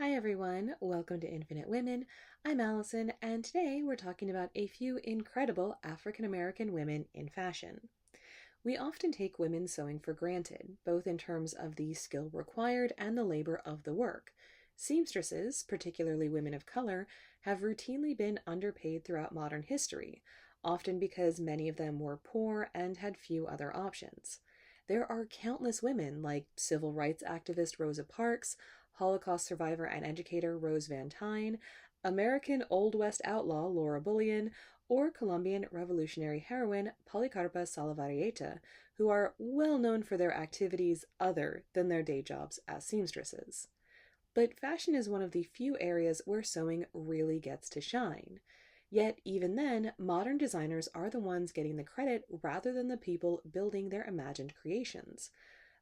Hi everyone, welcome to Infinite Women. I'm Allison, and today we're talking about a few incredible African American women in fashion. We often take women's sewing for granted, both in terms of the skill required and the labor of the work. Seamstresses, particularly women of color, have routinely been underpaid throughout modern history, often because many of them were poor and had few other options. There are countless women like civil rights activist Rosa Parks, Holocaust survivor and educator Rose Van Tyne, American Old West outlaw Laura Bullion, or Colombian revolutionary heroine Policarpa Salavarieta, who are well known for their activities other than their day jobs as seamstresses. But fashion is one of the few areas where sewing really gets to shine. Yet, even then, modern designers are the ones getting the credit rather than the people building their imagined creations.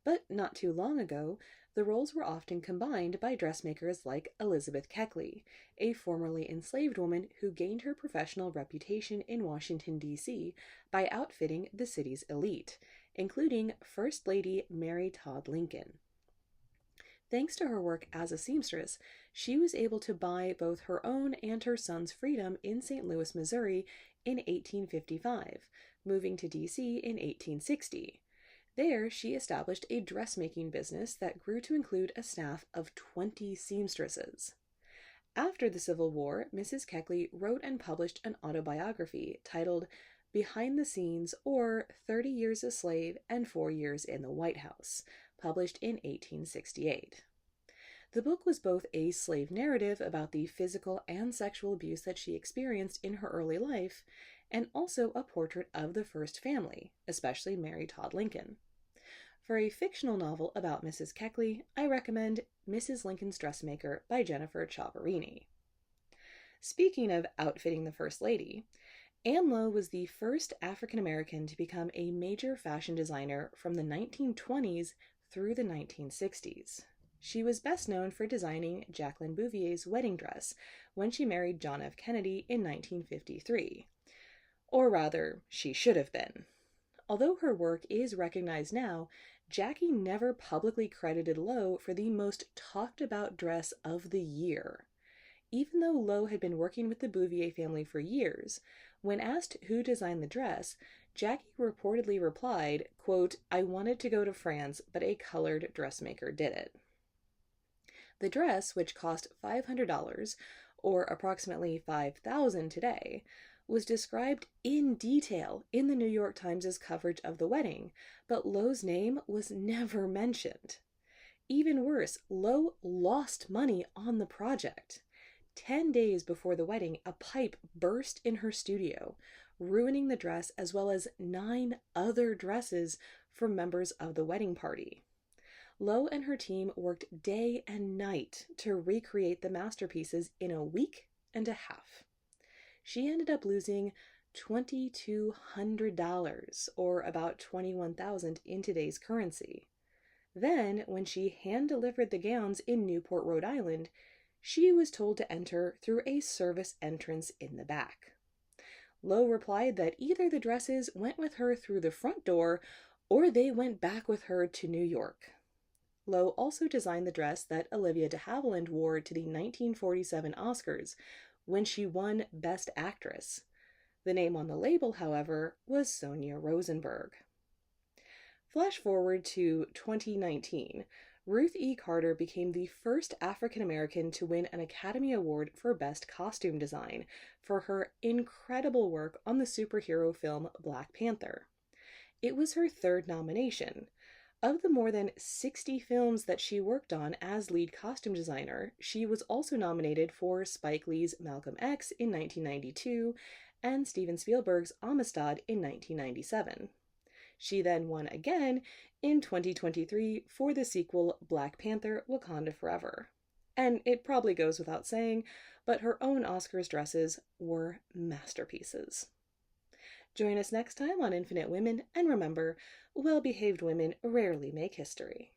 But not too long ago, the roles were often combined by dressmakers like Elizabeth Keckley, a formerly enslaved woman who gained her professional reputation in Washington, D.C. by outfitting the city's elite, including First Lady Mary Todd Lincoln. Thanks to her work as a seamstress, she was able to buy both her own and her son's freedom in St. Louis, Missouri in 1855, moving to D.C. in 1860. There, she established a dressmaking business that grew to include a staff of 20 seamstresses. After the Civil War, Mrs. Keckley wrote and published an autobiography titled Behind the Scenes, or 30 Years a Slave and 4 Years in the White House, published in 1868. The book was both a slave narrative about the physical and sexual abuse that she experienced in her early life, and also a portrait of the first family, especially Mary Todd Lincoln. For a fictional novel about Mrs. Keckley, I recommend Mrs. Lincoln's Dressmaker by Jennifer Chiaverini. Speaking of outfitting the First Lady, Lowe was the first African American to become a major fashion designer from the 1920s through the 1960s. She was best known for designing Jacqueline Bouvier's wedding dress when she married John F. Kennedy in 1953. Or rather, she should have been. Although her work is recognized now, Jackie never publicly credited Lowe for the most talked about dress of the year. Even though Lowe had been working with the Bouvier family for years, when asked who designed the dress, Jackie reportedly replied, quote, "I wanted to go to France, but a colored dressmaker did it." The dress, which cost $500, or approximately $5,000 today, was described in detail in the New York Times' coverage of the wedding, but Lowe's name was never mentioned. Even worse, Lowe lost money on the project. 10 days before the wedding, a pipe burst in her studio, ruining the dress as well as 9 other dresses for members of the wedding party. Lowe and her team worked day and night to recreate the masterpieces in a week and a half. She ended up losing $2,200, or about $21,000 in today's currency. Then, when she hand-delivered the gowns in Newport, Rhode Island, she was told to enter through a service entrance in the back. Lowe replied that either the dresses went with her through the front door or they went back with her to New York. Lowe also designed the dress that Olivia de Havilland wore to the 1947 Oscars when she won Best Actress. The name on the label, however, was Sonia Rosenberg. Flash forward to 2019. Ruth E. Carter became the first African American to win an Academy Award for Best Costume Design for her incredible work on the superhero film Black Panther. It was her 3rd nomination. Of the more than 60 films that she worked on as lead costume designer, she was also nominated for Spike Lee's Malcolm X in 1992 and Steven Spielberg's Amistad in 1997. She then won again in 2023 for the sequel Black Panther: Wakanda Forever. And it probably goes without saying, but her own Oscars dresses were masterpieces. Join us next time on Infinite Women, and remember, well-behaved women rarely make history.